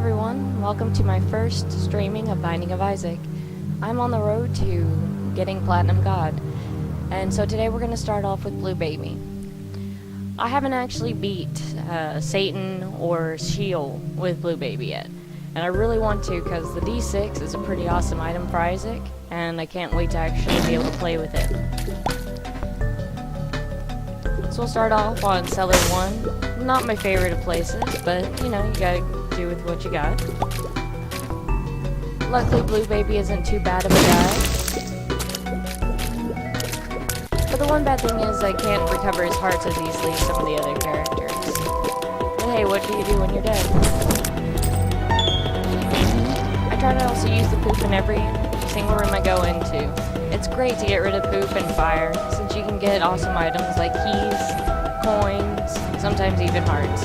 everyone, welcome to my first streaming of Binding of Isaac. I'm on the road to getting Platinum God, and so today we're going to start off with Blue Baby. I haven't actually beat Satan or Sheol with Blue Baby yet, and I really want to because the D6 is a pretty awesome item for Isaac, and I can't wait to actually be able to play with it. So we'll start off on Cellar 1. Not my favorite of places, but you know, you gotta do with what you got. Luckily, Blue Baby isn't too bad of a guy. But the one bad thing is I can't recover his hearts as easily as some of the other characters. But hey, what do you do when you're dead? I try to also use the poop in every single room I go into. It's great to get rid of poop and fire, since you can get awesome items like keys, coins, sometimes even hearts.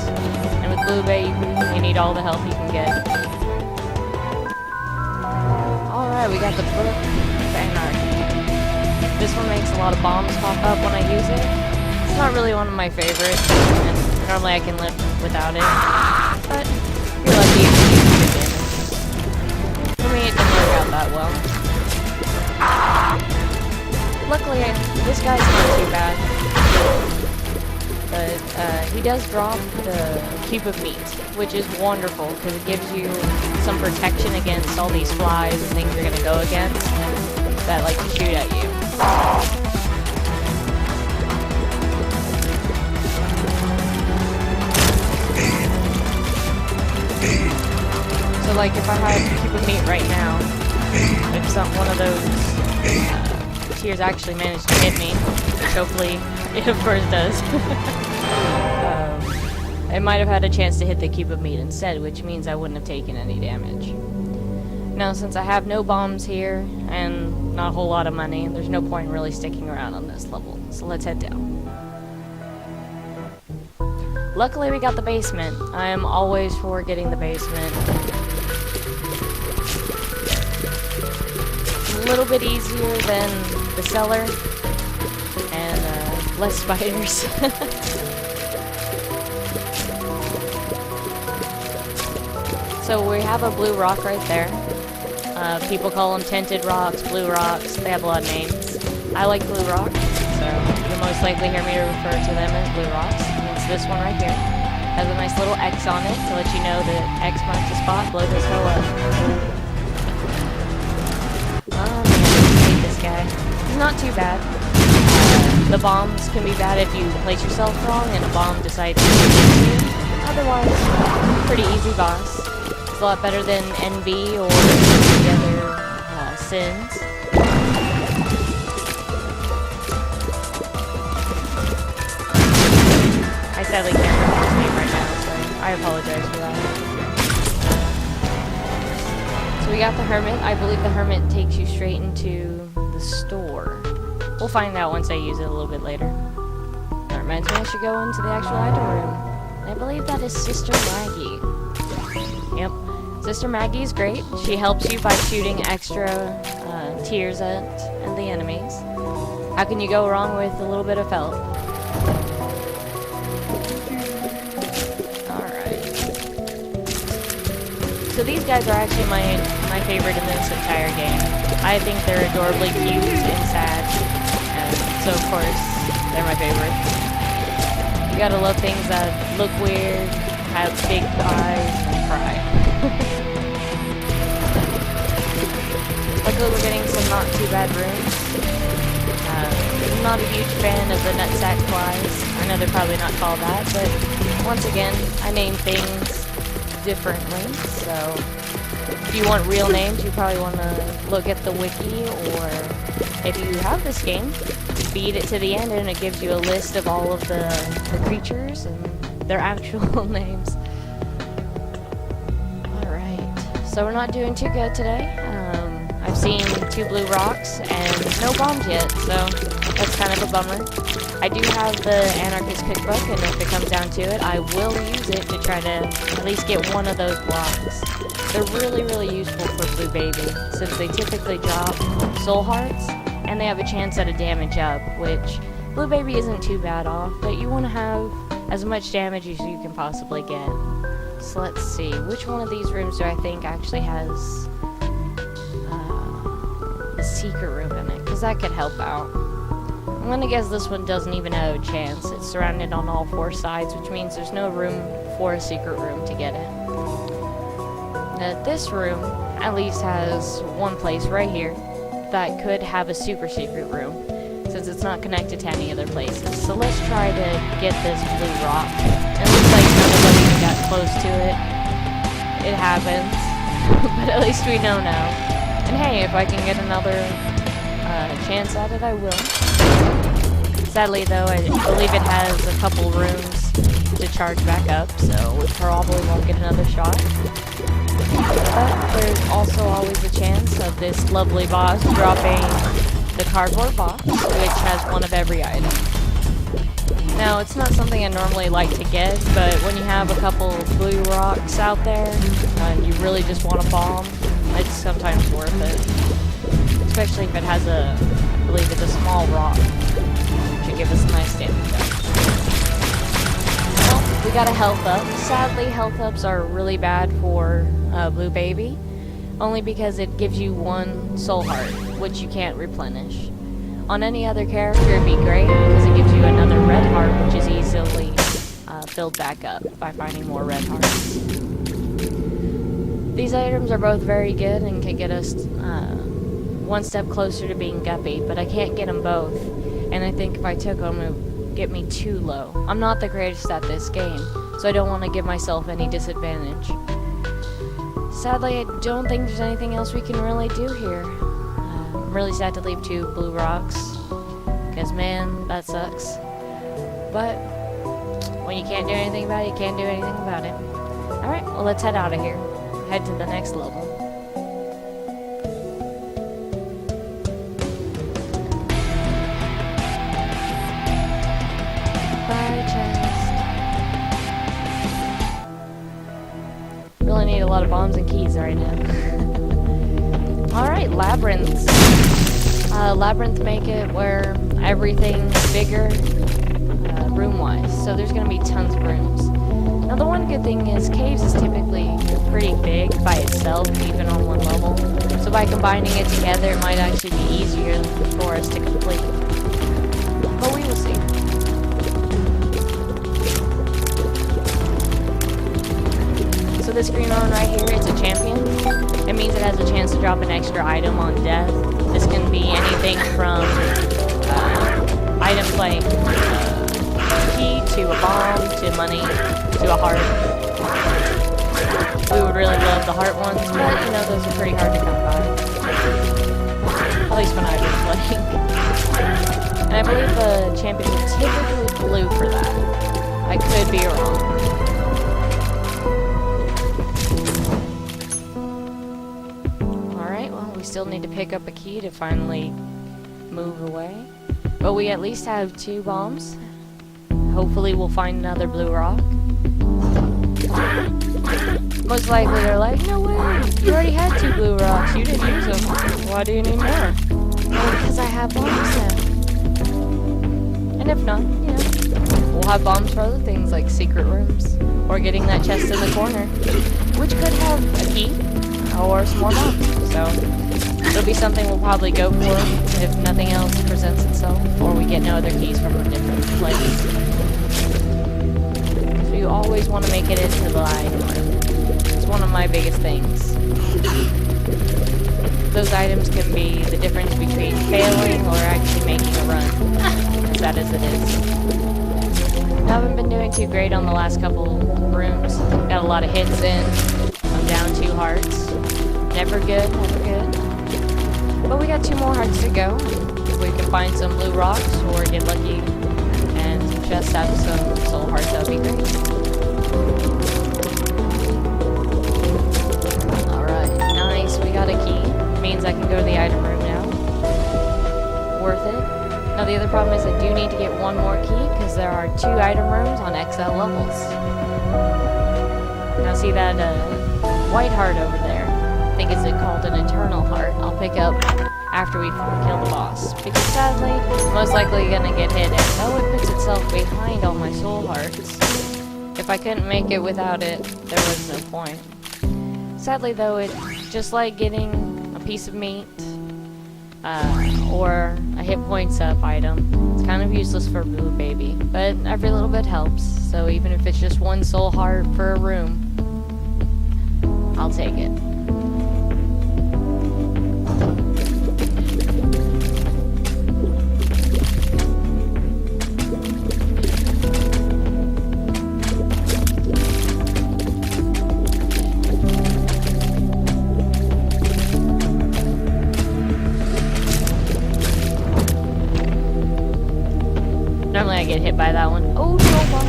And with Blue Baby, you need all the help you can get. Alright, we got the Book of Anarchy. This one makes a lot of bombs pop up when I use it. It's not really one of my favorites, and normally I can live without it. But you're lucky if you use good damage. For me, it didn't work out that well. Luckily, this guy's not too bad. But he does drop the cube of meat, which is wonderful because it gives you some protection against all these flies and things you're gonna go against that like to shoot at you. So like if I had a cube of meat right now, if one of those tears actually managed to hit me, which hopefully it of course does, it might have had a chance to hit the cube of meat instead, which means I wouldn't have taken any damage. Now, since I have no bombs here, and not a whole lot of money, there's no point in really sticking around on this level, so let's head down. Luckily, we got the basement. I am always for getting the basement. It's a little bit easier than the cellar, and less spiders. So we have a blue rock right there. People call them tinted rocks, blue rocks, they have a lot of names. I like blue rocks, so you'll most likely hear me refer to them as blue rocks. And it's this one right here. Has a nice little X on it to let you know that X marks the spot, blow this hell up. Oh man, I hate this guy. He's not too bad. The bombs can be bad if you place yourself wrong and a bomb decides to hit you. Otherwise, pretty easy boss. It's a lot better than NB or the other sins. I sadly can't remember his name right now, so I apologize for that. So we got the Hermit. I believe the Hermit takes you straight into the store. We'll find out once I use it a little bit later. That reminds me I should go into the actual item room. I believe that is Sister Maggie. Yep. Sister Maggie is great. She helps you by shooting extra tears at the enemies. How can you go wrong with a little bit of help? Alright. So these guys are actually my favorite in this entire game. I think they're adorably cute and sad. And so of course, they're my favorite. You gotta love things that look weird, have big eyes, and cry. Luckily we're getting some not too bad rooms. I'm not a huge fan of the nutsack flies. I know they're probably not called that, but once again, I name things differently, so if you want real names, you probably want to look at the wiki, or if you have this game, beat it to the end and it gives you a list of all of the creatures and their actual names. Alright, so we're not doing too good today. I've seen 2 blue rocks and no bombs yet, so that's kind of a bummer. I do have the Anarchist Cookbook, and if it comes down to it, I will use it to try to at least get one of those blocks. They're really, really useful for Blue Baby, since they typically drop soul hearts, and they have a chance at a damage up, which Blue Baby isn't too bad off, but you want to have as much damage as you can possibly get. So let's see, which one of these rooms do I think actually has a secret room in it? Because that could help out. I'm gonna guess this one doesn't even have a chance. It's surrounded on all 4 sides, which means there's no room for a secret room to get in. Now, this room at least has one place right here that could have a super secret room, since it's not connected to any other places. So let's try to get this blue rock. It looks like none of us even got close to it. It happens, but at least we know now. And hey, if I can get another chance at it, I will. Sadly though, I believe it has a couple rooms to charge back up, so we probably won't get another shot. But there's also always a chance of this lovely boss dropping the cardboard box, which has one of every item. Now, it's not something I normally like to get, but when you have a couple blue rocks out there, and you really just want a bomb, it's sometimes worth it. Especially if it has a, I believe it's a small rock, which should give us a nice damage up. Well, we got a health up. Sadly, health ups are really bad for Blue Baby, only because it gives you 1 soul heart, which you can't replenish. On any other character, it'd be great, because it gives you another red heart, which is easily filled back up by finding more red hearts. These items are both very good and can get us 1 step closer to being Guppy, but I can't get them both, and I think if I took them, it would get me too low. I'm not the greatest at this game, so I don't want to give myself any disadvantage. Sadly, I don't think there's anything else we can really do here. I'm really sad to leave 2 blue rocks, because man, that sucks. But when you can't do anything about it, you can't do anything about it. Alright, well let's head out of here. Head to the next level. Fire chest. Really need a lot of bombs and keys right now. Alright, labyrinths. Labyrinth make it where everything's bigger, room-wise. So there's going to be tons of rooms. Now the one good thing is caves is typically pretty big by itself, even on 1 level. So by combining it together, it might actually be easier for us to complete. But we will see. So this green one right here, it's a champion. It means it has a chance to drop an extra item on death. This can be anything from items like a key to a bomb to money to a heart. We would really love the heart ones, but you know, those are pretty hard to come by. At least when I was playing. And I believe the champion is typically blue for that. I could be wrong. We still need to pick up a key to finally move away. But we at least have 2 bombs. Hopefully we'll find another blue rock. Most likely they're like, no way, you already had 2 blue rocks, you didn't use them. Why do you need more? Well, because I have bombs now. And if not, you know, we'll have bombs for other things like secret rooms. Or getting that chest in the corner, which could have a key or some more bombs. So it'll be something we'll probably go for if nothing else presents itself, or we get no other keys from a different place. So you always want to make it into the item room. It's one of my biggest things. Those items can be the difference between failing or actually making a run, as sad as it is. I haven't been doing too great on the last couple rooms. Got a lot of hits in. I'm down 2 hearts. Never good, never good. But we got 2 more hearts to go. If we can find some blue rocks or get lucky and just have some soul hearts, that would be great. Alright, nice. We got a key. Means I can go to the item room now. Worth it. Now the other problem is I do need to get 1 more key because there are 2 item rooms on XL levels. Now see that white heart over there? I think it's called an eternal heart. I'll pick up after we kill the boss. Because sadly, I'm most likely gonna get hit, and though it puts itself behind all my soul hearts, if I couldn't make it without it, there was no point. Sadly though, it's just like getting a piece of meat, or a hit points up item. It's kind of useless for Blue Baby, but every little bit helps, so even if it's just one soul heart for a room, I'll take it. Normally I get hit by that one. Oh, no bomb.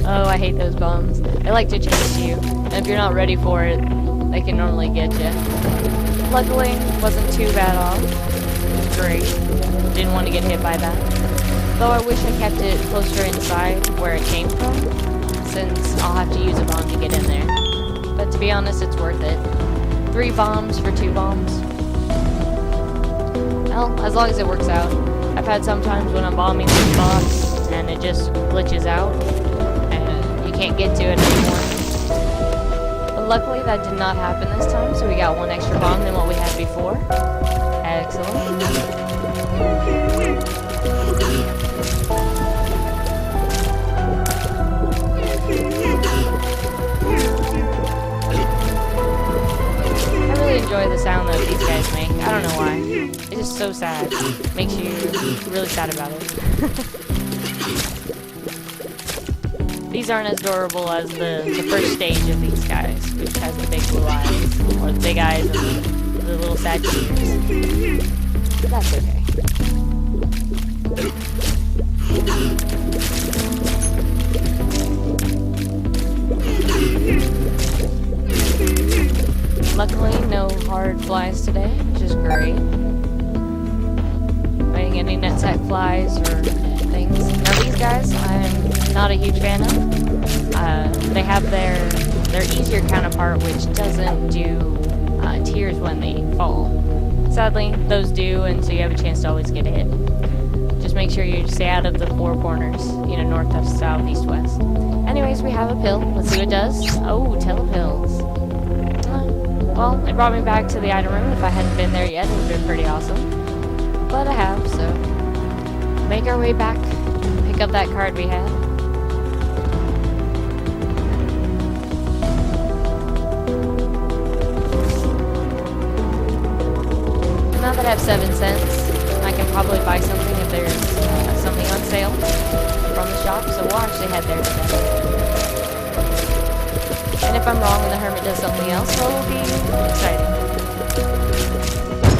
Oh, I hate those bombs. They like to chase you, and if you're not ready for it, they can normally get you. Luckily, wasn't too bad off. Great. Didn't want to get hit by that. Though I wish I kept it closer inside where it came from, since I'll have to use a bomb to get in there. But to be honest, it's worth it. 3 bombs for 2 bombs. Well, as long as it works out. I've had some times when I'm bombing this box and it just glitches out and you can't get to it anymore. But luckily that did not happen this time, so we got 1 extra bomb than what we had before. Excellent. I really enjoy the sound that these guys make. I don't know why. It's just so sad. Makes you really sad about it. These aren't as adorable as the first stage of these guys, which has the big blue eyes, or the big eyes and the little sad tears. But that's okay. Luckily, no hard flies today, which is great. Fighting any nutsack flies or things. Now these guys, I'm not a huge fan of. They have their easier counterpart, which doesn't do tears when they fall. Sadly, those do, and so you have a chance to always get hit. Just make sure you stay out of the 4 corners, you know, north, south, east, west. Anyways, we have a pill. Let's see what it does. Oh, telepills. Well, it brought me back to the item room. If I hadn't been there yet, it would have been pretty awesome. But I have, so make our way back, pick up that card we had. Now that I have 7 cents, I can probably buy something if there's something on sale from the shop, so we'll actually head there today. And if I'm wrong and the hermit does something else, well, it'll be exciting.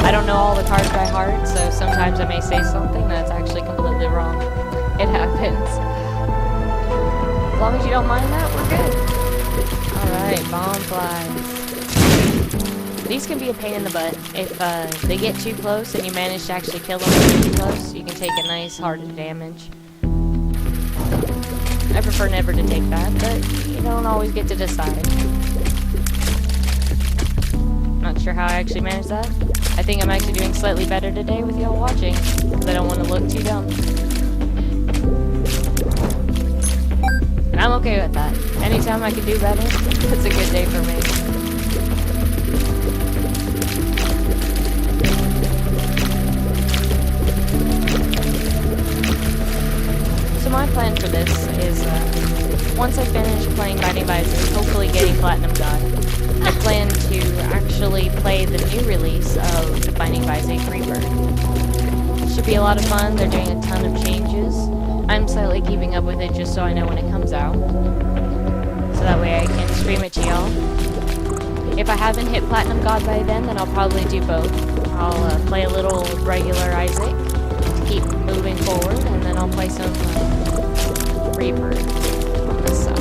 I don't know all the cards by heart, so sometimes I may say something that's actually completely wrong. It happens. As long as you don't mind that, we're good. Alright, bomb flies. These can be a pain in the butt. If they get too close and you manage to actually kill them when they're too close, you can take a nice heart of damage. I prefer never to take that, but you don't always get to decide. Not sure how I actually managed that. I think I'm actually doing slightly better today with y'all watching, because I don't want to look too dumb. And I'm okay with that. Anytime I can do better, it's a good day for me. My plan for this is, once I finish playing Binding of Isaac, hopefully getting Platinum God, I plan to actually play the new release of Binding of Isaac Rebirth. It should be a lot of fun. They're doing a ton of changes. I'm slightly keeping up with it just so I know when it comes out, so that way I can stream it to y'all. If I haven't hit Platinum God by then I'll probably do both. I'll play a little regular Isaac to keep moving forward, and then I'll play some Rebirth on this side.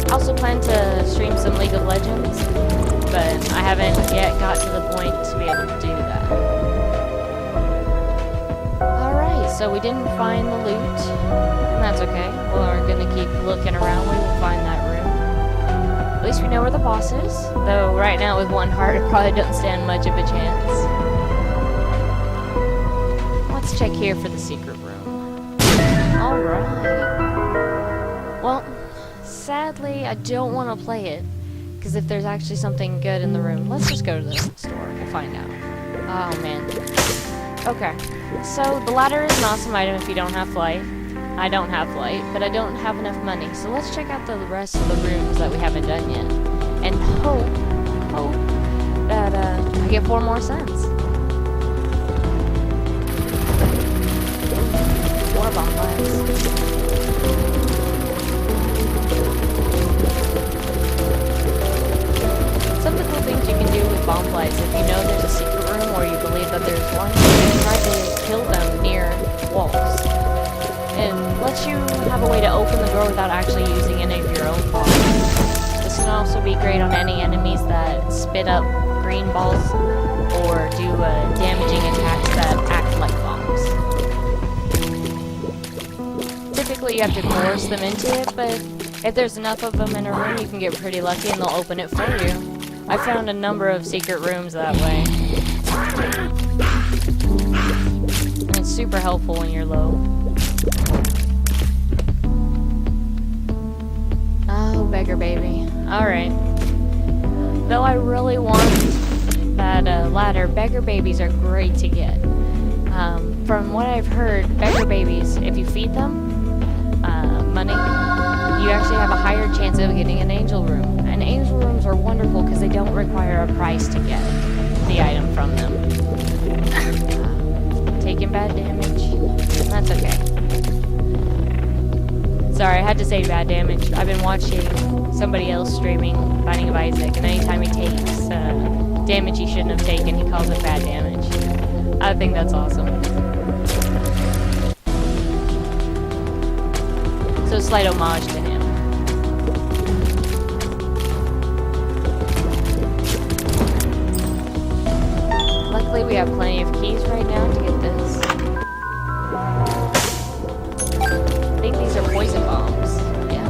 I also plan to stream some League of Legends, but I haven't yet got to the point to be able to do that. Alright, so we didn't find the loot, and that's okay. We're gonna keep looking around. We will find that room. At least we know where the boss is, though right now with 1 heart it probably doesn't stand much of a chance. Let's check here for the secret room. Alright. Well, sadly, I don't want to play it. Because if there's actually something good in the room, let's just go to the store and find out. Oh, man. Okay. So, the ladder is an awesome item if you don't have flight. I don't have flight, but I don't have enough money. So let's check out the rest of the rooms that we haven't done yet. And hope that I get 4 more cents. 4 bonfires. Some of the cool things you can do with bomb flies, if you know there's a secret room or you believe that there's one, you can try to kill them near walls. It lets you have a way to open the door without actually using any of your own bombs. This can also be great on any enemies that spit up green balls or do damaging attacks that act like bombs. Typically you have to coerce them into it, but if there's enough of them in a room, you can get pretty lucky and they'll open it for you. I found a number of secret rooms that way. And it's super helpful when you're low. Oh, beggar baby. Alright. Though I really want that ladder, beggar babies are great to get. From what I've heard, beggar babies, if you feed them money, you actually have a higher chance of getting an angel room. And angel rooms are wonderful because they don't require a price to get the item from them. Taking bad damage. That's okay. Sorry, I had to say bad damage. I've been watching somebody else streaming Binding of Isaac, and anytime he takes damage he shouldn't have taken, he calls it bad damage. I think that's awesome. So slight homage to him. Luckily we have plenty of keys right now to get this. I think these are poison bombs. Yeah.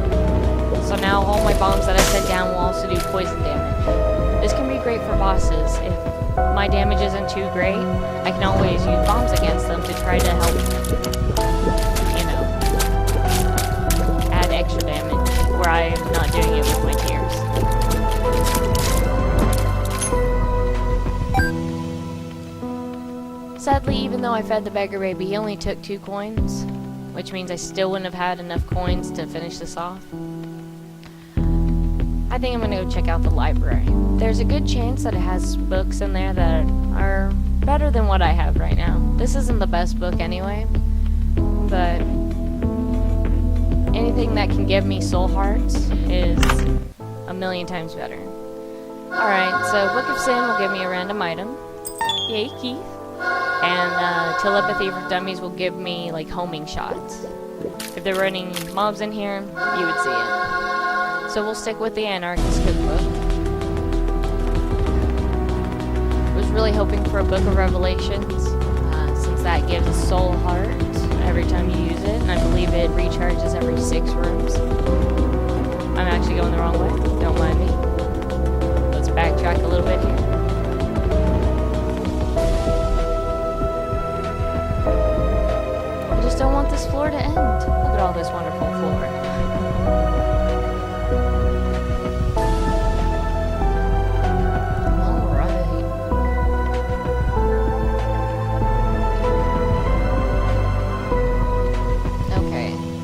So now all my bombs that I set down will also do poison damage. This can be great for bosses. If my damage isn't too great, I can always use bombs against them to try to help, you know, add extra damage where I'm not doing it with my tears. Sadly, even though I fed the beggar baby, he only took 2 coins, which means I still wouldn't have had enough coins to finish this off. I think I'm gonna go check out the library. There's a good chance that it has books in there that are better than what I have right now. This isn't the best book anyway, but anything that can give me soul hearts is a million times better. Alright, so Book of Sin will give me a random item. Yay, Keith. And Telepathy for Dummies will give me, like, homing shots. If there were any mobs in here, you would see it. So we'll stick with the Anarchist Cookbook. I was really hoping for a Book of Revelations, since that gives a soul heart every time you use it, and I believe it recharges every 6 rooms. I'm actually going the wrong way, don't mind me. Let's backtrack a little bit here. I just don't want this floor to end. Look at all this wonderful floor.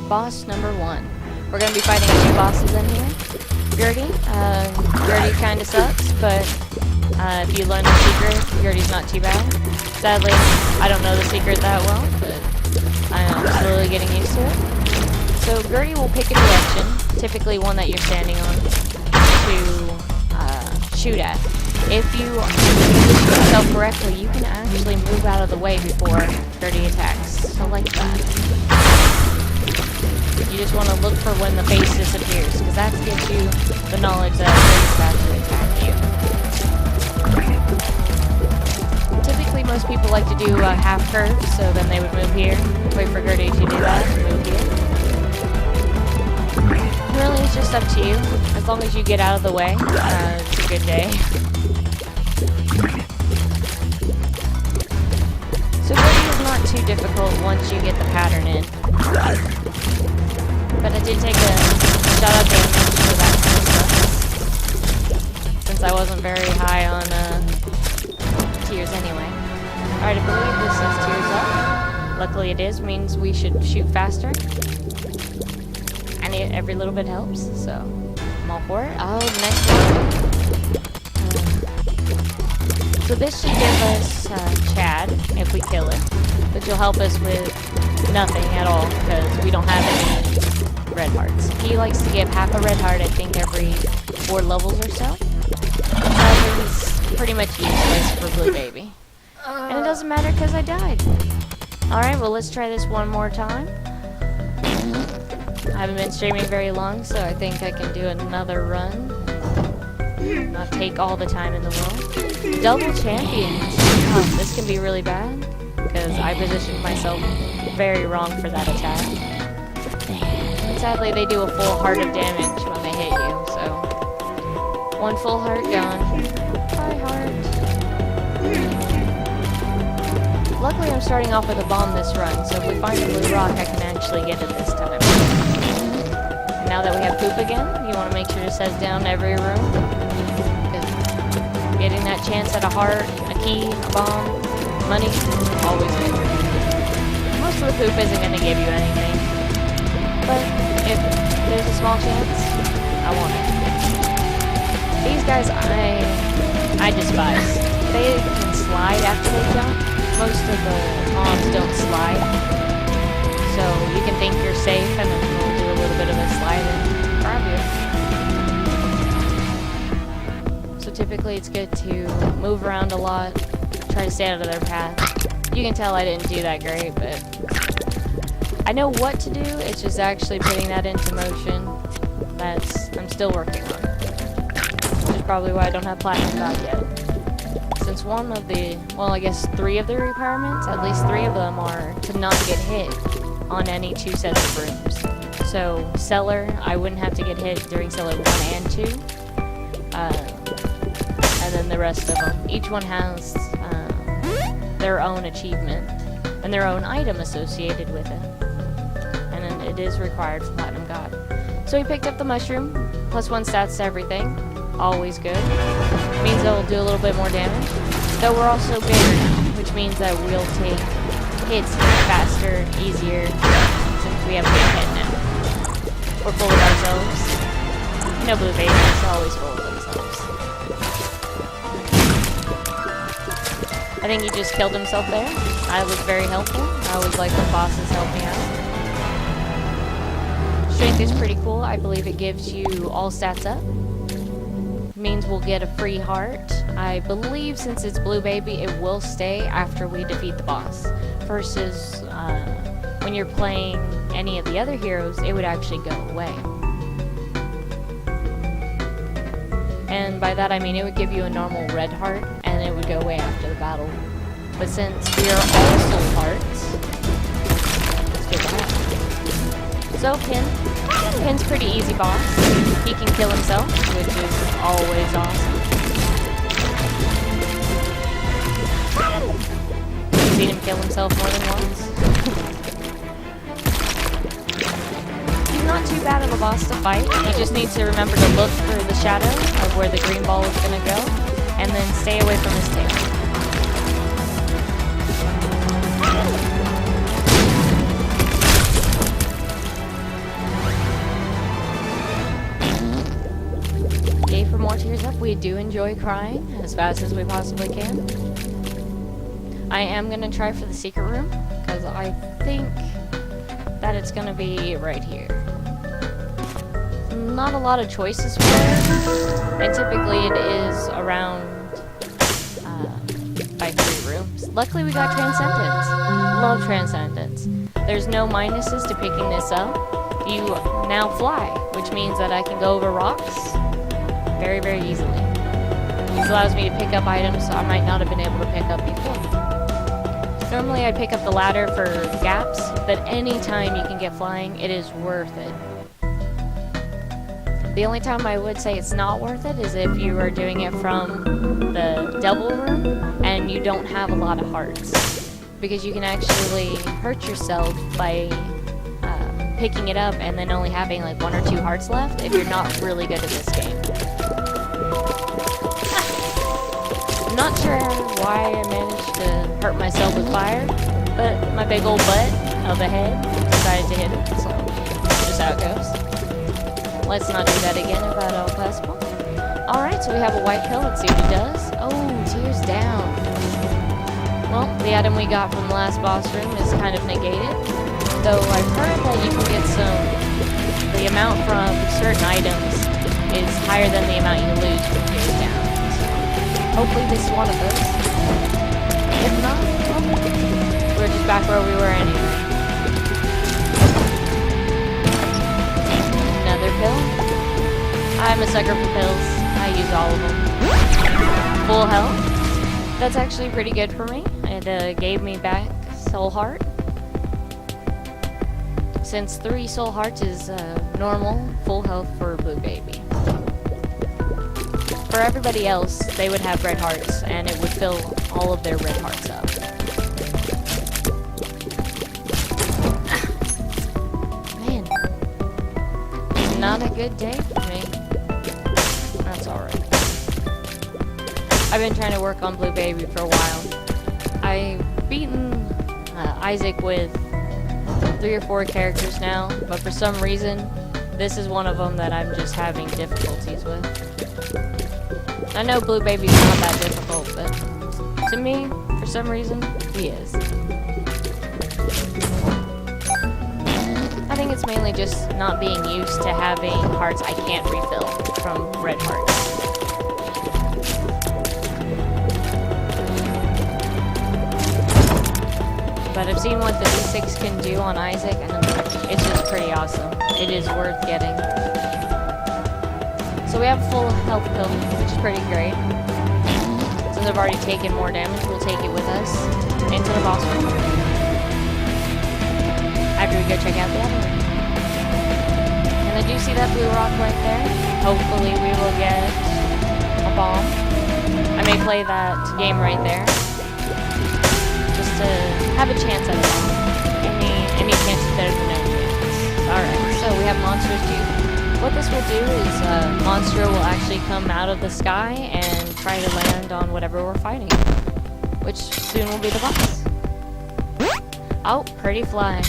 Boss number 1. We're going to be fighting 2 bosses in here. Gertie. Gertie kind of sucks, but if you learn the secret, Gertie's not too bad. Sadly, I don't know the secret that well, but I'm slowly getting used to it. So Gertie will pick a direction, typically one that you're standing on, to shoot at. If you position yourself correctly, you can actually move out of the way before Gertie attacks. So like that. You just want to look for when the face disappears, because that gives you the knowledge that it's about to attack you. Typically, most people like to do half curves, so then they would move here, wait for Gertie to do that, and move here. Really, it's just up to you. As long as you get out of the way, it's a good day. So Gertie is not too difficult once you get the pattern in. But I did take a shot of damage for that kind of stuff, since I wasn't very high on tears anyway. Alright, I believe this is tears up. Luckily it is, means we should shoot faster. And every little bit helps, so I'm all for it. Oh, next one. So this should give us Chad, if we kill it. Which will help us with nothing at all, because we don't have any red hearts. He likes to give half a red heart, I think, every 4 levels or so. He's pretty much useless for Blue Baby. And it doesn't matter because I died. Alright, well let's try this one more time. I haven't been streaming very long, so I think I can do another run. Not take all the time in the world. Double champions. Oh, this can be really bad, because I positioned myself very wrong for that attack. And sadly, they do a full heart of damage when they hit you, so... 1 full heart gone. Bye, heart. Luckily, I'm starting off with a bomb this run, so if we find a blue rock, I can actually get it this time. And now that we have poop again, you want to make sure to set down every room. Getting that chance at a heart, a key, a bomb, money, always good. Most of the poop isn't going to give you anything. But if there's a small chance, I want it. These guys, I despise. They can slide after they jump. Most of the mobs don't slide. So you can think you're safe and then they'll do a little bit of a slide and grab you. So typically it's good to move around a lot, try to stay out of their path. You can tell I didn't do that great, but I know what to do, it's just actually putting that into motion I'm still working on. Which is probably why I don't have Platinum God yet. Since one of the, well, I guess 3 of the requirements, at least 3 of them are to not get hit on any 2 sets of rooms. So, Cellar, I wouldn't have to get hit during Cellar 1 and 2. And then the rest of them. Each one has their own achievement and their own item associated with it. And then it is required for Platinum God. So we picked up the mushroom, +1 stats to everything. Always good. Means that we'll do a little bit more damage. Though we're also bigger now, which means that we'll take hits faster, easier, since we have a big hit now. We're full of ourselves. You know, Blue Babies are always full of themselves. I think he just killed himself there. I was very helpful. I always like when bosses help me out. Strength is pretty cool. I believe it gives you all stats up. Means we'll get a free heart. I believe since it's Blue Baby, it will stay after we defeat the boss. Versus when you're playing any of the other heroes, it would actually go away. And by that I mean it would give you a normal red heart, and it would go away after the battle. But since we are all soul hearts, let's get that. So Pin's pretty easy boss. He can kill himself, which is always awesome. You've seen him kill himself more than once. He's not too bad of a boss to fight. He just needs to remember to look for the shadow of where the green ball is going to go, and then stay away from his tail. For more tears up, we do enjoy crying as fast as we possibly can. I am going to try for the secret room, because I think that it's going to be right here. Not a lot of choices for it, and typically it is around by 3 rooms. Luckily we got Transcendence. Love Transcendence. There's no minuses to picking this up. You now fly, which means that I can go over rocks very, very easily. This allows me to pick up items I might not have been able to pick up before. Normally I'd pick up the ladder for gaps, but any time you can get flying, it is worth it. The only time I would say it's not worth it is if you are doing it from the double room and you don't have a lot of hearts. because you can actually hurt yourself by picking it up and then only having like 1 or 2 hearts left if you're not really good at this game. I'm not sure why I managed to hurt myself with fire, but my big old butt of a head decided to hit it, so that's just how it goes. Let's not do that again if at all possible. Alright, so we have a white pill. Let's see what it does. Oh, tears down. Well, the item we got from the last boss room is kind of negated. Though I've heard that you can get the amount from certain items is higher than the amount you lose from tears down. So hopefully this is one of those. If not, well, we're just back where we were anyway. Another pill. I'm a sucker for pills. I use all of them. Full health. That's actually pretty good for me. It gave me back soul heart. Since 3 soul hearts is normal full health for Blue Baby. For everybody else, they would have red hearts, and it would fill all of their red hearts up. Man, not a good day for me. That's alright. I've been trying to work on Blue Baby for a while. I've beaten Isaac with 3 or 4 characters now, but for some reason, this is one of them that I'm just having difficulties with. I know Blue Baby's not that difficult, but to me, for some reason, he is. I think it's mainly just not being used to having hearts I can't refill from red hearts. But I've seen what the D6 can do on Isaac, and it's just pretty awesome. It is worth getting. So we have a full health pill, which is pretty great. Since I've already taken more damage, we'll take it with us into the boss room. After we go check out the other room. And I do see that blue rock right there. Hopefully we will get a bomb. I may play that game right there. Just to have a chance at it. Any chance is better than no chance. Alright, so we have monsters too. What this will do is monster will actually come out of the sky and try to land on whatever we're fighting, which soon will be the boss. Oh, Pretty Fly.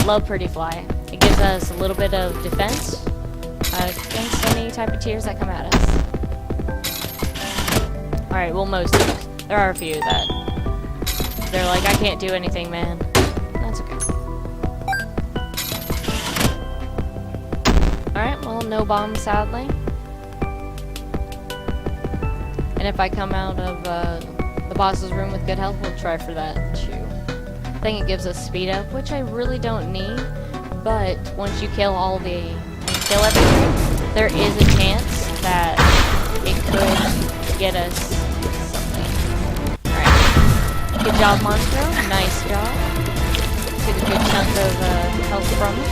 Love Pretty Fly. It gives us a little bit of defense against any type of tears that come at us. Alright, well most of them. There are a few that they're like, I can't do anything, man. That's okay. Alright, well, no bomb, sadly. And if I come out of the boss's room with good health, we'll try for that too. I think it gives us speed up, which I really don't need. But once you kill everything, there is a chance that it could get us something. Alright. Good job, Monstro. Nice job. Get a good chunk of health from it.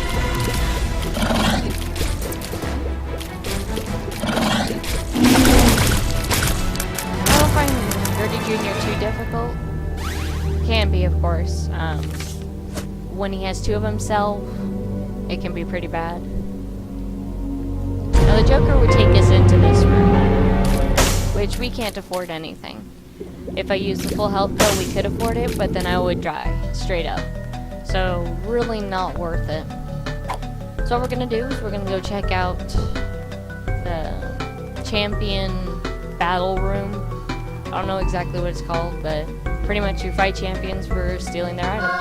I don't know if I'm Dirty Jr. too difficult. Can be, of course. When he has 2 of himself, it can be pretty bad. Now the Joker would take us into this room, which we can't afford anything. If I use the full health pill, we could afford it, but then I would die, straight up. So, really not worth it. So what we're gonna do is we're gonna go check out the champion battle room. I don't know exactly what it's called, but pretty much you fight champions for stealing their items.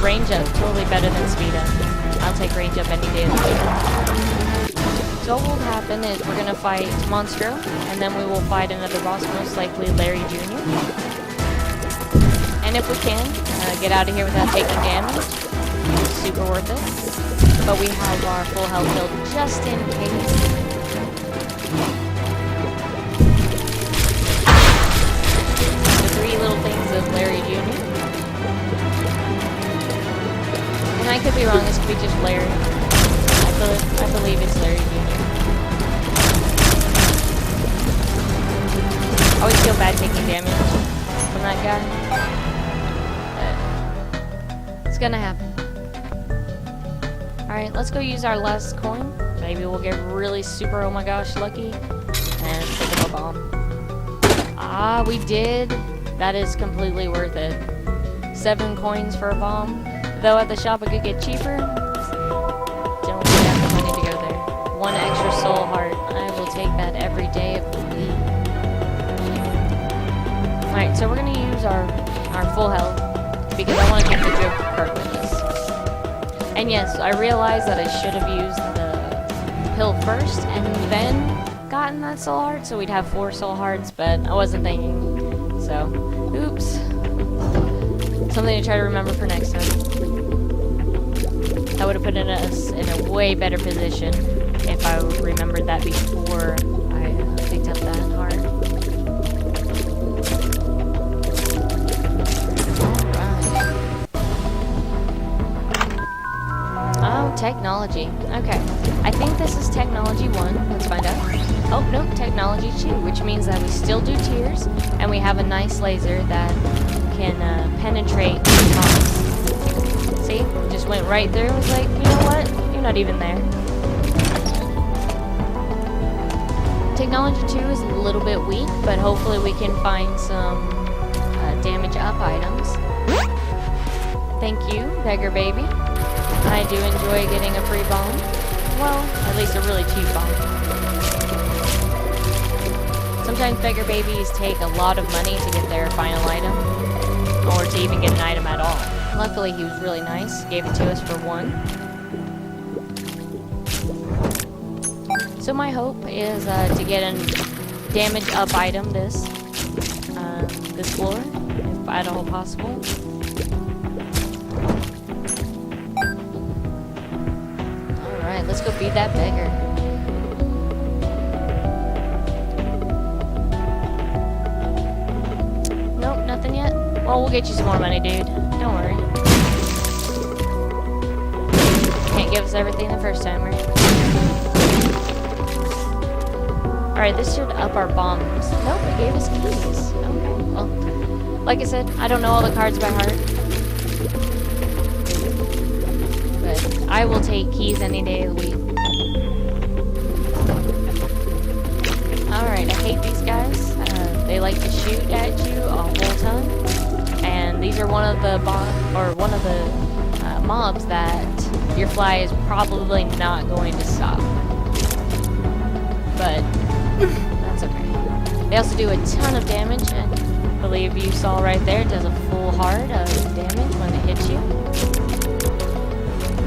Range up, totally better than speed up. I'll take range up any day of the week. So what will happen is we're going to fight Monstro, and then we will fight another boss, most likely Larry Jr. And if we can, get out of here without taking damage, it's super worth it. But we have our full health build just in case. The 3 little things of Larry Jr. And I could be wrong, this could be just Larry. I believe it's Larry Jr. I always feel bad taking damage from that guy. It's gonna happen. Alright, let's go use our last coin. Maybe we'll get really super, oh my gosh, lucky. And pick up a bomb. Ah, we did. That is completely worth it. 7 coins for a bomb. Though at the shop it could get cheaper. Don't really have the money to go there. 1 extra soul heart. I will take that every day of the week. Alright, so we're gonna use our full health because I want to get the joke card with us. And yes, I realized that I should have used the pill first and then gotten that soul heart, so we'd have 4 soul hearts, but I wasn't thinking. So, oops. Something to try to remember for next time. That would have put us in a way better position if I remembered that before I picked up that heart. Alright. Oh, technology. Okay. I think this is technology 1. Let's find out. Oh, no, technology 2, which means that we still do tiers, and we have a nice laser that can penetrate mobs. See? Just went right through and was like, you know what? You're not even there. Technology 2 is a little bit weak, but hopefully we can find some damage up items. Thank you, Beggar Baby. I do enjoy getting a free bomb. Well, at least a really cheap bomb. Sometimes Beggar Babies take a lot of money to get their final item, or to even get an item at all. Luckily, he was really nice. Gave it to us for 1. So my hope is to get a damage up item this floor, if at all possible. Alright, let's go beat that beggar. Nope, nothing yet. Well, we'll get you some more money, dude. Don't worry. Can't give us everything the first time, right? Alright, this should up our bombs. Nope, it gave us keys. Okay, well, like I said, I don't know all the cards by heart. But I will take keys any day of the week. Alright, I hate these guys. They like to shoot at you a whole ton. And these are one of the mobs that your fly is probably not going to stop. But that's okay. They also do a ton of damage, and I believe you saw right there, it does a full heart of damage when it hits you.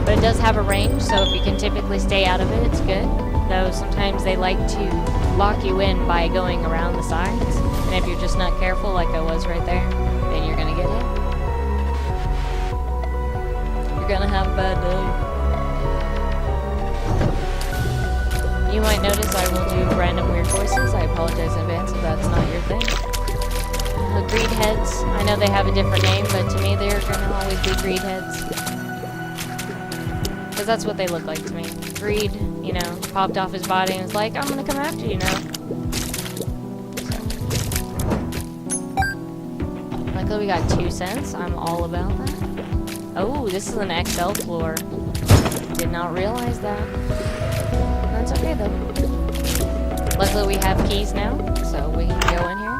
But it does have a range, so if you can typically stay out of it, it's good. Though sometimes they like to lock you in by going around the sides, and if you're just not careful, like I was right there, then you're gonna get hit. You're gonna have a bad day. You might notice I will do random weird voices. I apologize in advance if that's not your thing. Greed heads. I know they have a different name, but to me they're gonna always be greed heads. Because that's what they look like to me. Greed, you know, popped off his body and was like, I'm gonna come after you now. Luckily we got 2 cents. I'm all about that. Oh, this is an XL floor. Did not realize that. That's okay though. Luckily we have keys now, so we can go in here.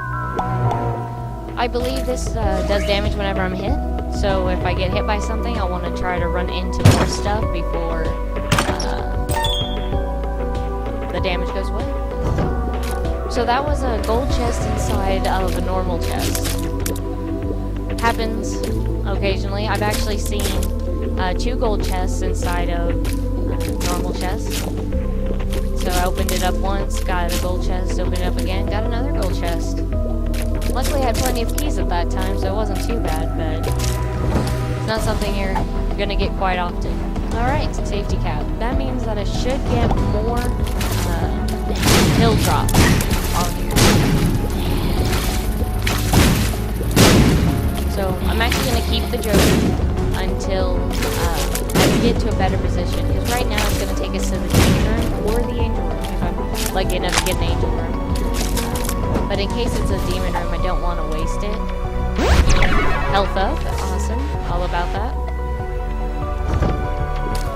I believe this does damage whenever I'm hit, so if I get hit by something, I want to try to run into more stuff before the damage goes away. So that was a gold chest inside of a normal chest. Happens occasionally. I've actually seen 2 gold chests inside of normal chests. So I opened it up once, got a gold chest, opened it up again, got another gold chest. Luckily I had plenty of keys at that time, so it wasn't too bad, but it's not something you're gonna get quite often. Alright, safety cap. That means that I should get more hill drops on here. So I'm actually gonna keep the Joker until I get to a better position, because right now it's gonna take us to the demon room or the angel room if I'm lucky enough to get an angel room. But in case it's a demon room, I don't want to waste it. Health up, awesome, all about that.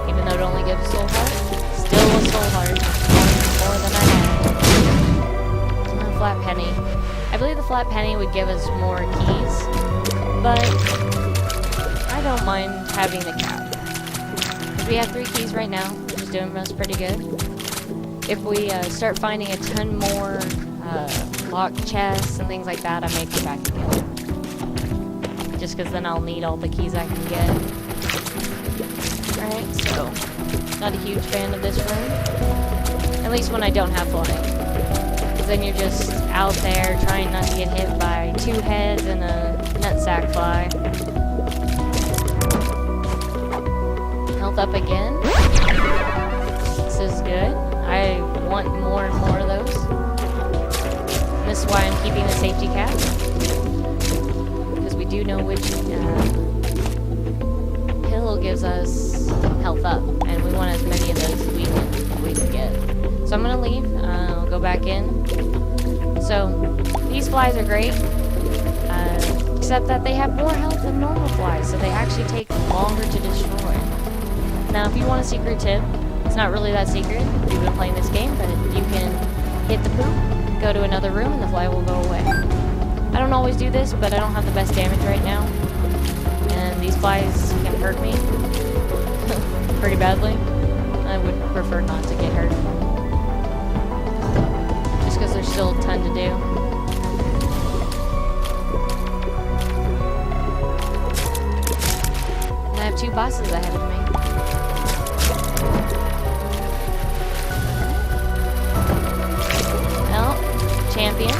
Even though it only gives a soul heart, still a soul heart, more than I had. A flat penny. I believe the flat penny would give us more keys, but I don't mind having the cap. Because we have 3 keys right now, which is doing us pretty good. If we start finding a ton more locked chests and things like that, I may come back again. Just because then I'll need all the keys I can get. Alright, so not a huge fan of this room. At least when I don't have flying. Because then you're just out there trying not to get hit by 2 heads and a nutsack fly. Health up again. This is good. I want more and more of those. And this is why I'm keeping the safety cap. Because we do know which pill gives us health up. And we want as many of those as we can get. So I'm going to leave. I'll go back in. So these flies are great. Except that they have more health than normal flies. So they actually take longer to destroy. Now if you want a secret tip, it's not really that secret if you've been playing this game, but you can hit the poop, go to another room, and the fly will go away. I don't always do this, but I don't have the best damage right now. And these flies can hurt me pretty badly. I would prefer not to get hurt. Just because there's still a ton to do. And I have 2 bosses ahead of me. Champion.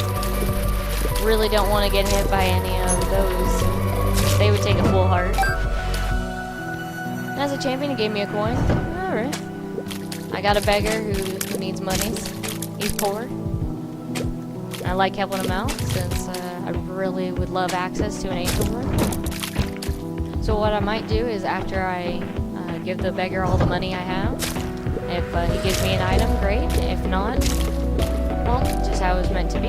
Really don't want to get hit by any of those. They would take a full heart. And as a champion, he gave me a coin. Alright. I got a beggar who needs monies. He's poor. I like helping him out since I really would love access to an angel room. So what I might do is after I give the beggar all the money I have, if he gives me an item, great. If not, well, just how it was meant to be.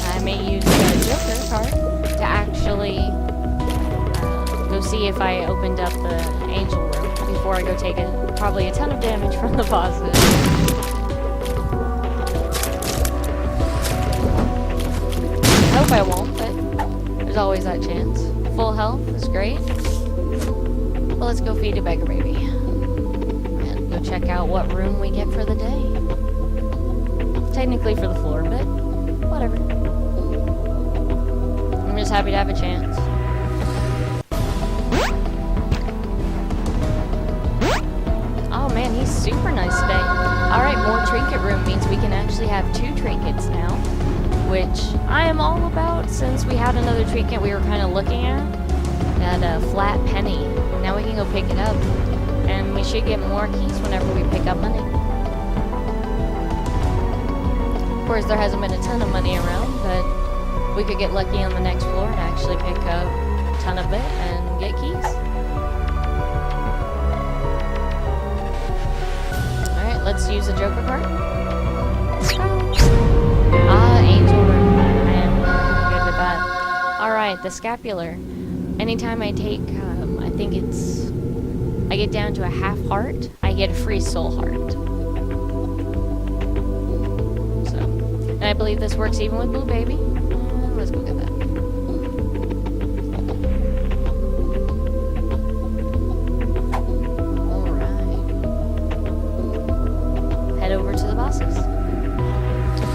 I may use the Joker card to actually go see if I opened up the angel room before I go take probably a ton of damage from the bosses. I hope I won't, but there's always that chance. Full health is great. Well, let's go feed a beggar baby. And go check out what room we get for the day. Technically for the floor, but whatever. I'm just happy to have a chance. Oh man, he's super nice today. Alright, more trinket room means we can actually have 2 trinkets now, which I am all about since we had another trinket we were kind of looking at. That flat penny. Now we can go pick it up, and we should get more keys whenever we pick up money. Of course, there hasn't been a ton of money around, but we could get lucky on the next floor and actually pick up a ton of it and get keys. Alright, let's use the Joker card. Angel room. I am good with that. Alright, the scapular. Anytime I take, I think I get down to a half heart, I get a free soul heart. And I believe this works even with Blue Baby. Let's go get that. Alright. Head over to the bosses.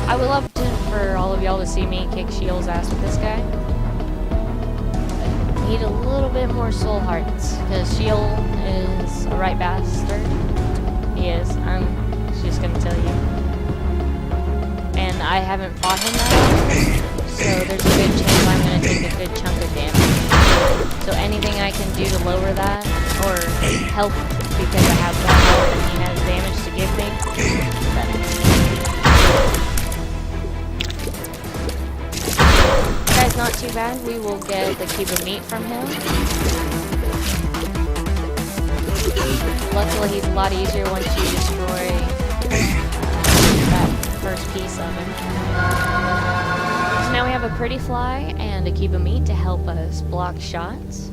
I would love for all of y'all to see me kick Sheol's ass with this guy. I need a little bit more soul hearts, because Sheol is a right bastard. He is. I'm just gonna tell you. And I haven't fought him that, so there's a good chance I'm going to take a good chunk of damage. So anything I can do to lower that, or help because I have more health and he has damage to give me, better. This guy's not too bad. We will get the cube of meat from him. Luckily he's a lot easier once you destroy that first piece of him. So now we have a pretty fly and a cube of meat to help us block shots.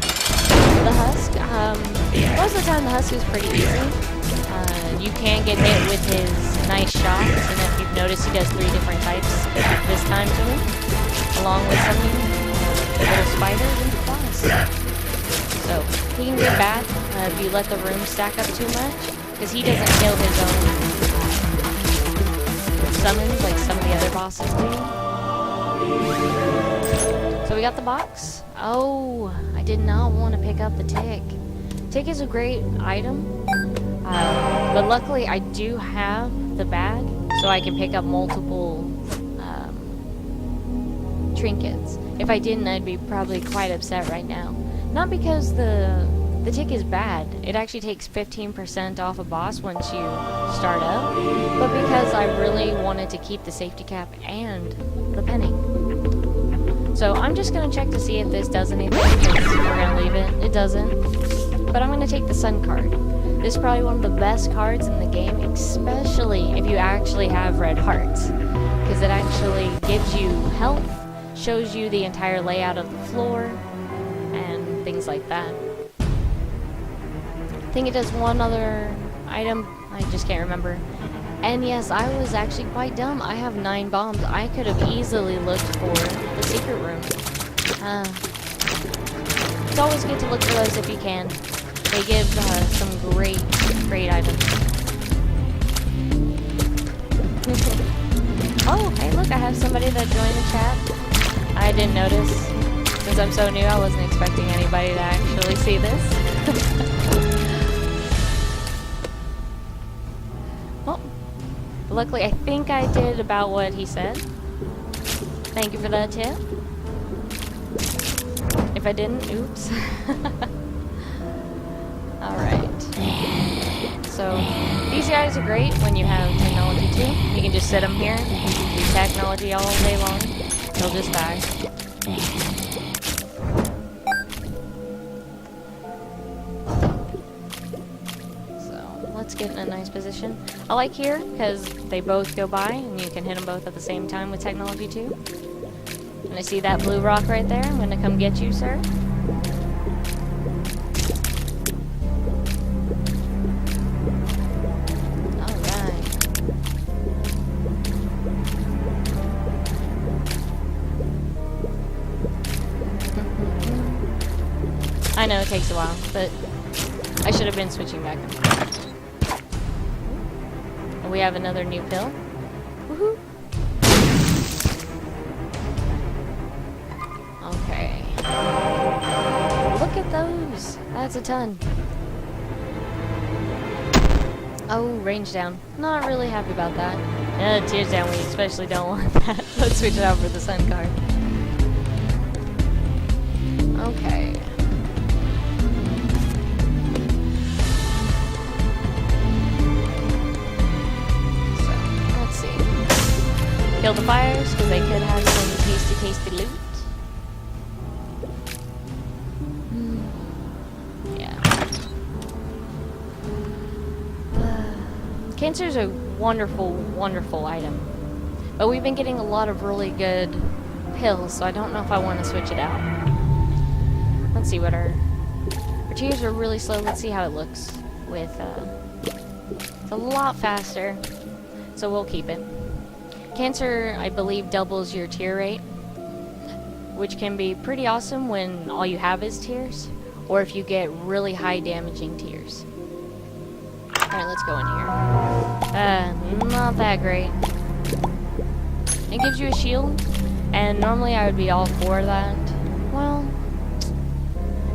The husk, most of the time the husk is pretty easy. You can get hit with his nice shots, and if you've noticed, he does 3 different types this time to him, along with some little spiders and flies. So he can get bad if you let the room stack up too much, because he doesn't kill his own summons like some of the other bosses do. So we got the box. Oh, I did not want to pick up the tick. Tick is a great item, but luckily I do have the bag, so I can pick up multiple trinkets. If I didn't, I'd be probably quite upset right now. Not because the tick is bad. It actually takes 15% off a boss once you start up, but because I really wanted to keep the safety cap and the penny. So I'm just going to check to see if this does anything, because we're going to leave it. It doesn't. But I'm going to take the sun card. This is probably one of the best cards in the game, especially if you actually have red hearts, because it actually gives you health, shows you the entire layout of the floor, and things like that. I think it does one other item, I just can't remember. And yes, I was actually quite dumb. I have 9 bombs. I could have easily looked for the secret room. It's always good to look for those if you can. They give some great items. Oh, hey look, I have somebody that joined the chat. I didn't notice. Since I'm so new, I wasn't expecting anybody to actually see this. Well, luckily I think I did about what he said. Thank you for that tip. If I didn't, oops. Alright. So, these guys are great when you have technology too. You can just set them here, do technology all day long. They'll just die. So, let's get in a nice position. I like here, because they both go by, and you can hit them both at the same time with technology too. And I see that blue rock right there. I'm gonna come get you, sir. I know it takes a while, but I should have been switching back and forth. And we have another new pill. Woohoo! Okay. Look at those! That's a ton. Oh, range down. Not really happy about that. Tears down, we especially don't want that. Let's switch it out for the sun card. Okay. Kill the fires, because they could have some tasty loot. Yeah. Cancer's a wonderful item. But we've been getting a lot of really good pills, so I don't know if I want to switch it out. Let's see what our tears are really slow. Let's see how it looks with, it's a lot faster, so we'll keep it. Cancer, I believe, doubles your tear rate, which can be pretty awesome when all you have is tears, or if you get really high damaging tears. Alright, let's go in here. Not that great. It gives you a shield, and normally I would be all for that. Well,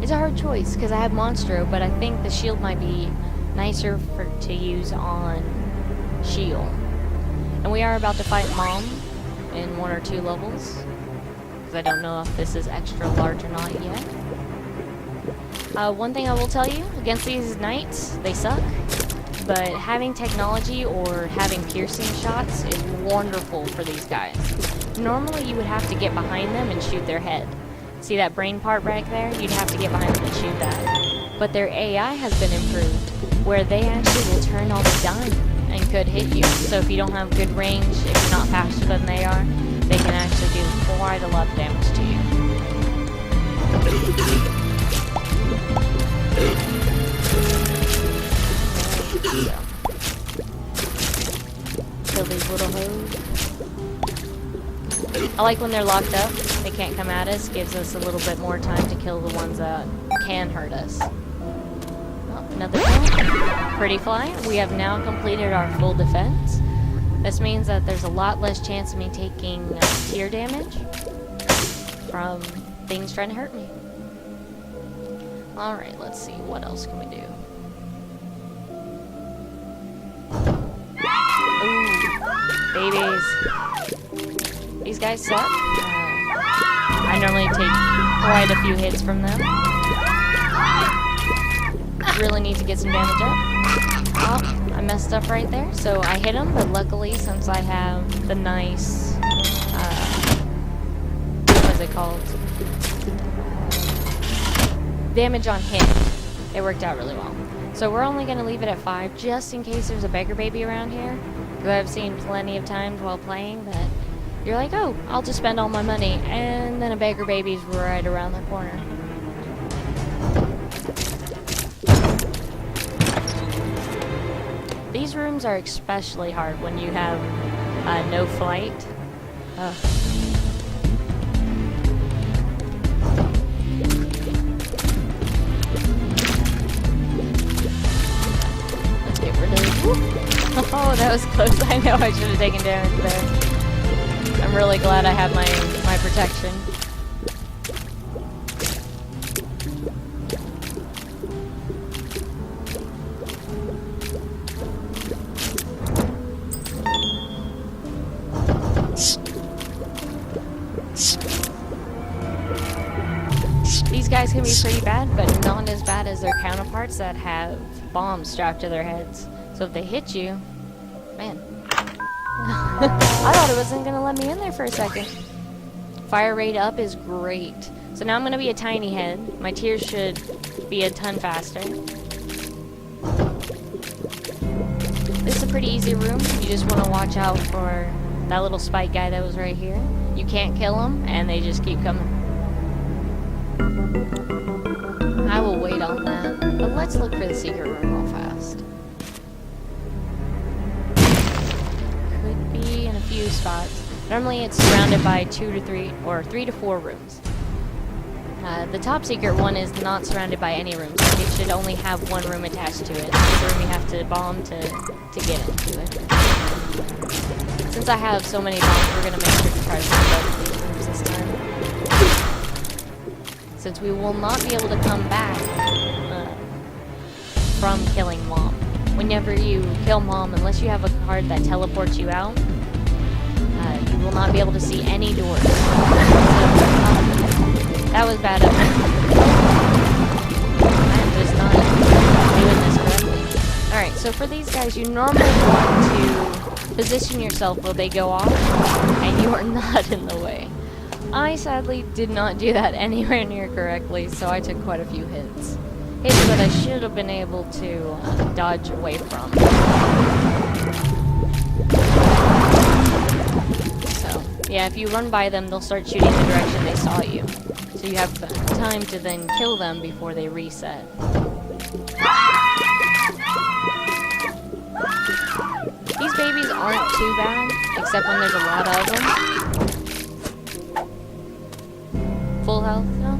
it's a hard choice, because I have Monstro, but I think the shield might be nicer to use on shield. And we are about to fight Mom in 1 or 2 levels, because I don't know if this is extra large or not yet. One thing I will tell you, against these knights, they suck, but having technology or having piercing shots is wonderful for these guys. Normally you would have to get behind them and shoot their head. See that brain part right there? You'd have to get behind them and shoot that. But their AI has been improved, where they actually will turn on the dime and could hit you. So if you don't have good range, if you're not faster than they are, they can actually do quite a lot of damage to you. Kill these little hoes. I like when they're locked up, they can't come at us, gives us a little bit more time to kill the ones that can hurt us. Oh, another kill. Pretty fly. We have now completed our full defense. This means that there's a lot less chance of me taking tier damage from things trying to hurt me. Alright, let's see, what else can we do? Ooh, babies. These guys suck. I normally take quite a few hits from them. Really need to get some damage up. Oh, I messed up right there. So I hit him, but luckily since I have the nice, what is it called? Damage on hit, it worked out really well. So we're only going to leave it at 5 just in case there's a beggar baby around here. Because I've seen plenty of times while playing that you're like, oh, I'll just spend all my money, and then a beggar baby's right around the corner. These rooms are especially hard when you have no flight. Ugh. Let's get rid of... Oh, that was close. I know I should have taken damage there. I'm really glad I have my protection. These guys can be pretty bad, but not as bad as their counterparts that have bombs strapped to their heads. So if they hit you, man. I thought it wasn't going to let me in there for a second. Fire rate up is great. So now I'm going to be a tiny head. My tears should be a ton faster. This is a pretty easy room. You just want to watch out for that little spike guy that was right here. You can't kill them, and they just keep coming. I will wait on that. But let's look for the secret room real fast. In a few spots. Normally it's surrounded by 2 to 3 or 3 to 4 rooms. The top secret one is not surrounded by any rooms. It should only have one room attached to it. It's the room you have to bomb to get into it. Since I have so many bombs, we're going to make sure to try to find both of these rooms this time. Since we will not be able to come back from killing Mom. Whenever you kill Mom, unless you have a card that teleports you out, you will not be able to see any doors. That was bad of me. I'm just not doing this correctly. Alright, so for these guys, you normally want to position yourself while they go off, and you are not in the way. I sadly did not do that anywhere near correctly, so I took quite a few hits. Hits that I should have been able to dodge away from. So, yeah, if you run by them, they'll start shooting the direction they saw you. So you have time to then kill them before they reset. These babies aren't too bad, except when there's a lot of them. Full health, no?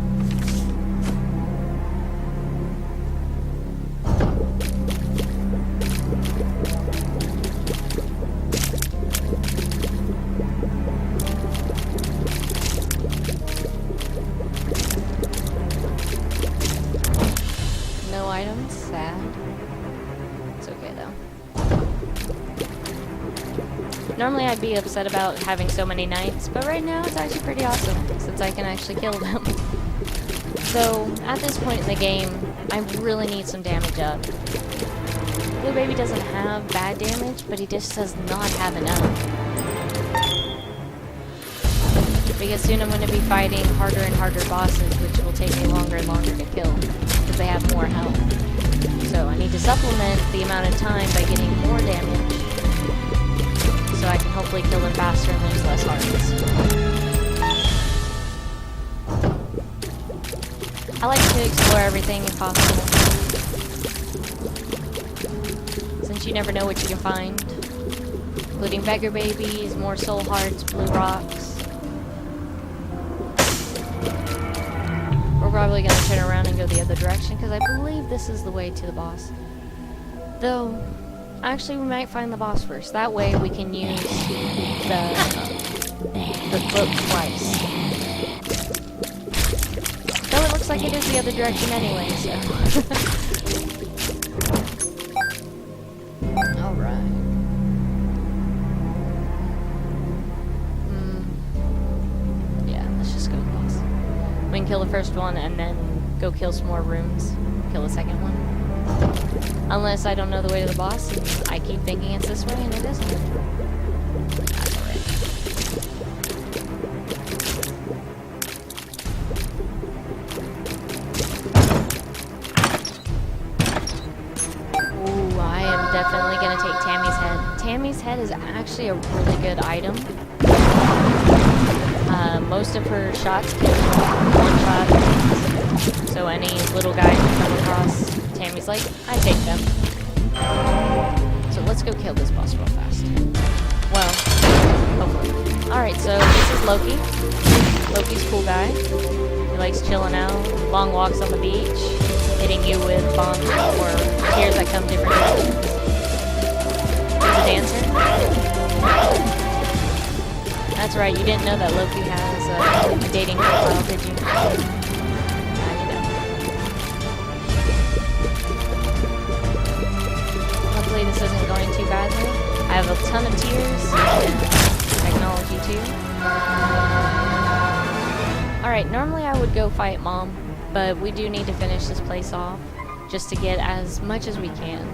No items, sad. It's okay though. Normally I'd be upset about having so many knights, but right now it's actually pretty awesome, since I can actually kill them. So, at this point in the game, I really need some damage up. Blue Baby doesn't have bad damage, but he just does not have enough. Because soon I'm going to be fighting harder and harder bosses, which will take me longer and longer to kill, because they have more health. So I need to supplement the amount of time by getting more damage. so I can hopefully kill them faster and lose less hearts. I like to explore everything if possible, since you never know what you can find, including beggar babies, more soul hearts, blue rocks. We're probably going to turn around and go the other direction, because I believe this is the way to the boss. Though, actually we might find the boss first. That way we can use the cloak twice. Though it looks like it is the other direction anyway, so. Alright. Yeah, let's just go to the boss. We can kill the first one and then go kill some more rooms. Kill the second one. Unless I don't know the way to the boss, and I keep thinking it's this way, and it isn't. That's alright. Ooh, I am definitely going to take Tammy's head. Tammy's head is actually a really good item. Most of her shots can one-shot, so any little guys you come across, Tammy's like, I take them. So let's go kill this boss real fast. Well, hopefully. Alright, so this is Loki. Loki's a cool guy. He likes chilling out, long walks on the beach, hitting you with bombs or tears that come different directions. He's a dancer. That's right, you didn't know that Loki has a dating profile, did you? Hopefully this isn't going too badly. I have a ton of tears and technology too. Alright, normally I would go fight Mom, but we do need to finish this place off just to get as much as we can.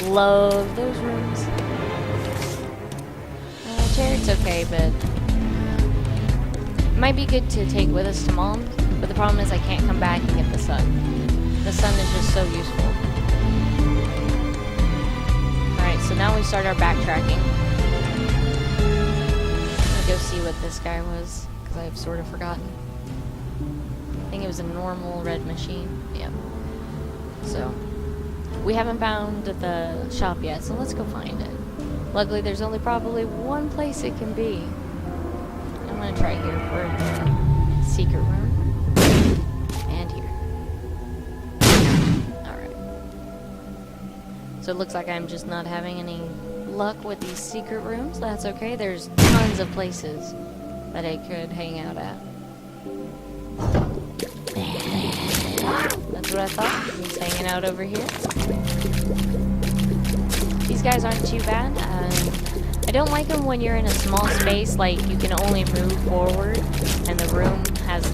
Love those rooms. Chariot's okay, but it might be good to take with us to Mom, but the problem is I can't come back and get the sun. The sun is just so useful. Alright, so now we start our backtracking. I'm gonna go see what this guy was, because I've sort of forgotten. I think it was a normal red machine. Yep. So we haven't found the shop yet, so let's go find it. Luckily, there's only probably one place it can be. I'm gonna try here for the secret room. And here. Alright. So it looks like I'm just not having any luck with these secret rooms. That's okay, there's tons of places that I could hang out at. That's what I thought. He's hanging out over here. These guys aren't too bad. I don't like them when you're in a small space, like you can only move forward and the room has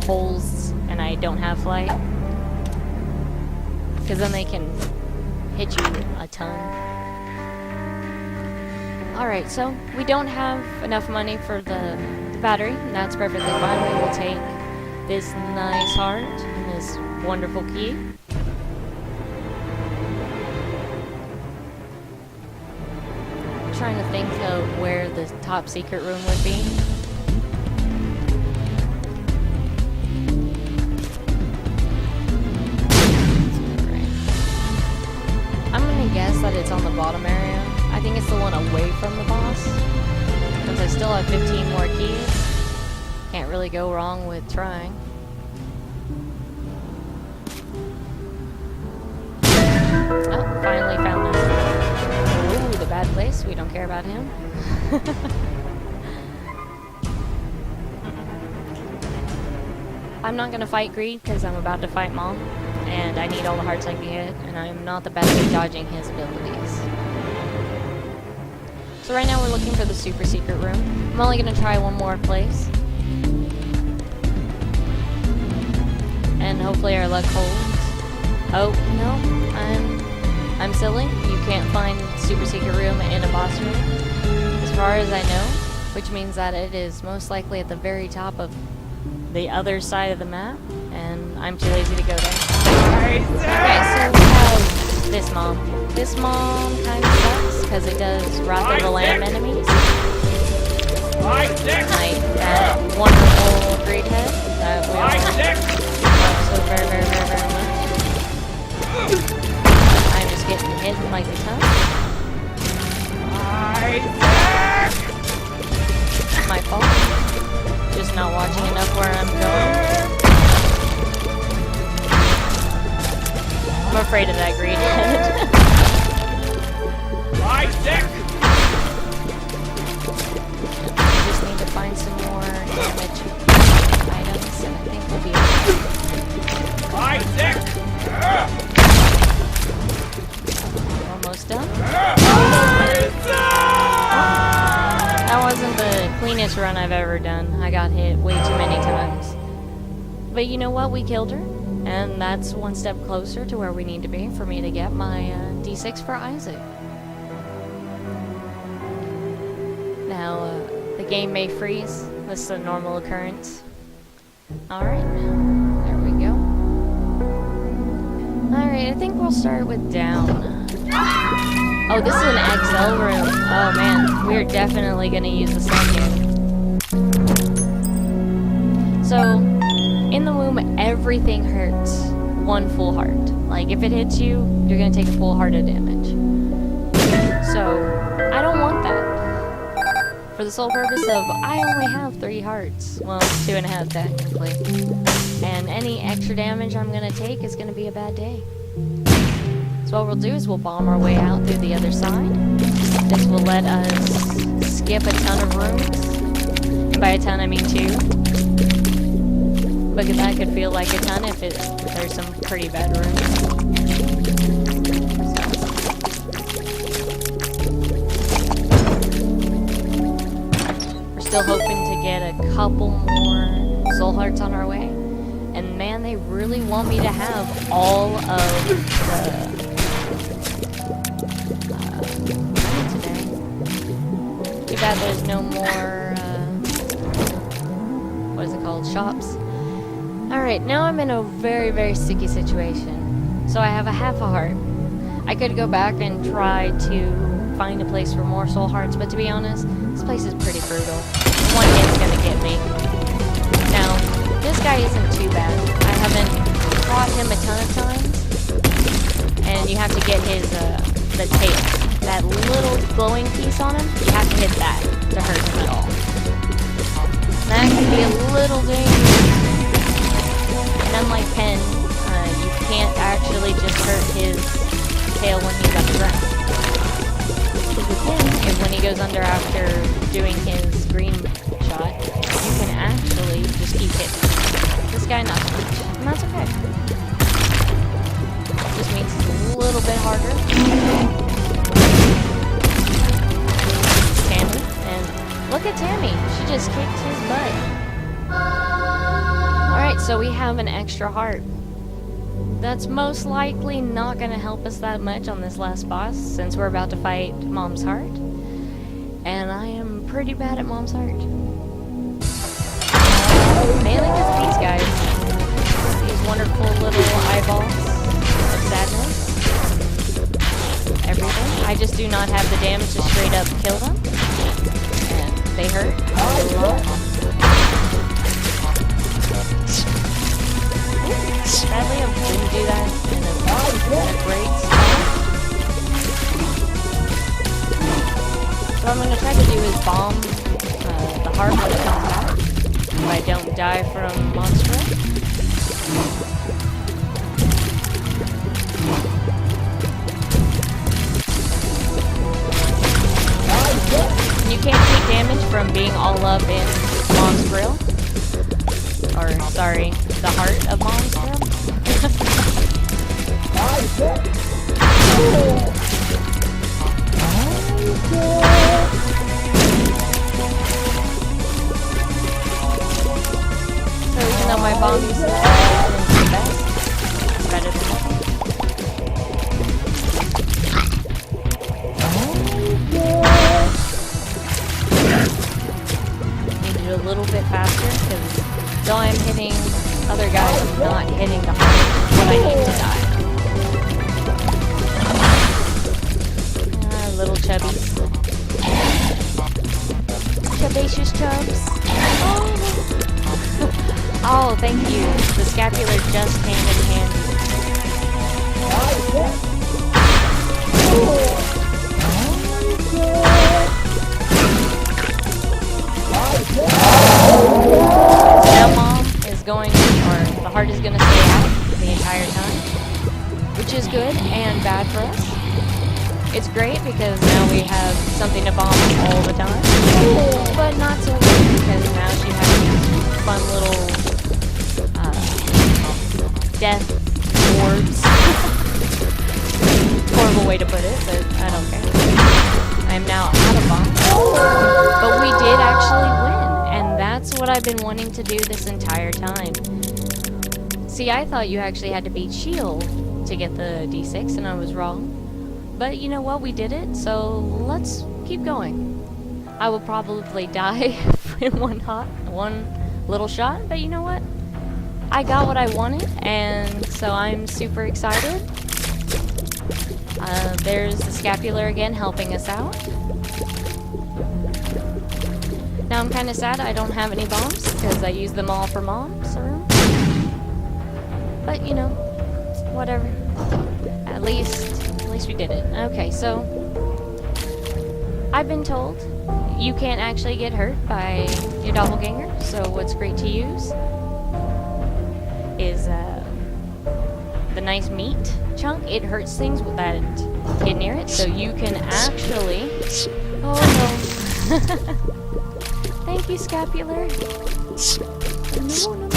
holes and I don't have flight. Because then they can hit you a ton. Alright, so we don't have enough money for the battery. That's perfectly fine. We will take this nice heart and this wonderful key. I'm trying to think of where the top secret room would be. Right. I'm gonna guess that it's on the bottom area. I think it's the one away from the boss. Since I still have 15 more keys, can't really go wrong with trying. Oh, finally found him. Ooh, the bad place. We don't care about him. I'm not going to fight Greed because I'm about to fight Mom. And I need all the hearts I can get. And I'm not the best at dodging his abilities. So right now we're looking for the super secret room. I'm only going to try one more place. And hopefully our luck holds. Oh, no. I'm silly. You can't find super secret room in a boss room, as far as I know, which means that it is most likely at the very top of the other side of the map, and I'm too lazy to go there. Okay, so we have this mom. This mom kind of sucks because it does Wrath of the Lamb enemies. Like that wonderful greed head that we all love so very, very, very, very much. I'm just getting hit like a ton. My fault. Just not watching enough where I'm going. I'm afraid of that greed head. Just need to find some more damage items, and I think we'll be almost done. That wasn't the cleanest run I've ever done. I got hit way too many times. But you know what? We killed her. And that's one step closer to where we need to be for me to get my D6 for Isaac. Now, the game may freeze. This is a normal occurrence. Alright, there we go. Alright, I think we'll start with down. Oh, this is an XL room. Oh man, we're definitely going to use the sun here. So, in the womb, everything hurts one full heart. Like, if it hits you, you're going to take a full heart of damage. So, I don't want that. For the sole purpose of, I only have 3 hearts. Well, 2.5 technically. And any extra damage I'm going to take is going to be a bad day. So what we'll do is we'll bomb our way out through the other side. This will let us skip a ton of rooms. And by a ton, I mean 2. Because that could feel like a ton if there's some pretty bad rooms. We're still hoping to get a couple more soul hearts on our way. And man, they really want me to have all of the today. Too bad there's no more what is it called? Shops. Alright, now I'm in a very, very sticky situation. So I have a half a heart. I could go back and try to find a place for more soul hearts, but to be honest, this place is pretty brutal. One hit's gonna get me. Now, this guy isn't too bad. I haven't fought him a ton of times. And you have to get his, the tail. That little glowing piece on him, you have to hit that to hurt him at all. That can be a little dangerous. And unlike Pen, you can't actually just hurt his tail when he's underground. Because with him, when he goes under after doing his green shot, you can actually just keep hitting. This guy, not so much. And that's okay. Just means it's a little bit harder. Tammy. And look at Tammy. She just kicked his butt. Alright, so we have an extra heart. That's most likely not going to help us that much on this last boss, since we're about to fight Mom's Heart. And I am pretty bad at Mom's Heart. Mainly because these guys. These wonderful little eyeballs of sadness. Everything. I just do not have the damage to straight up kill them. And they hurt a lot. Sadly, I didn't do that in a great spot. So what I'm going to try to do is bomb the heart when it comes back, if I don't die from monster. And you can't take damage from being all up in Mom's grill. Or, sorry, the heart of Mom's grill. So even though my bomb used to be the best, it's better than nothing. Need it a little bit faster, because though I'm hitting other guy's not hitting the heart when I need to die. Little chubbies. Chubacious chubs. Oh. Oh, thank you. The scapular just came in handy. Now Mom is going, or the heart is going to stay out the entire time, which is good and bad for us. It's great because now we have something to bomb all the time, but not so good because now she has these fun little death orbs. Horrible way to put it, but I don't care. I am now out of bombs. But we did actually win, and that's what I've been wanting to do this entire time. See, I thought you actually had to beat Shield to get the D6, and I was wrong. But you know what? We did it, so let's keep going. I will probably die in one little shot, but you know what? I got what I wanted, and so I'm super excited. There's the scapular again helping us out. Now I'm kind of sad I don't have any bombs because I used them all for Mom's room. But you know, whatever. At least we did it. Okay, so I've been told you can't actually get hurt by your doppelganger, so what's great to use is the nice meat chunk. It hurts things that get near it, so you can actually... Oh no. Thank you, scapular. No.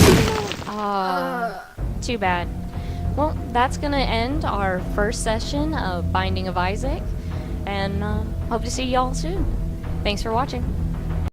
Ah, too bad. Well, that's gonna end our first session of Binding of Isaac, and hope to see y'all soon. Thanks for watching.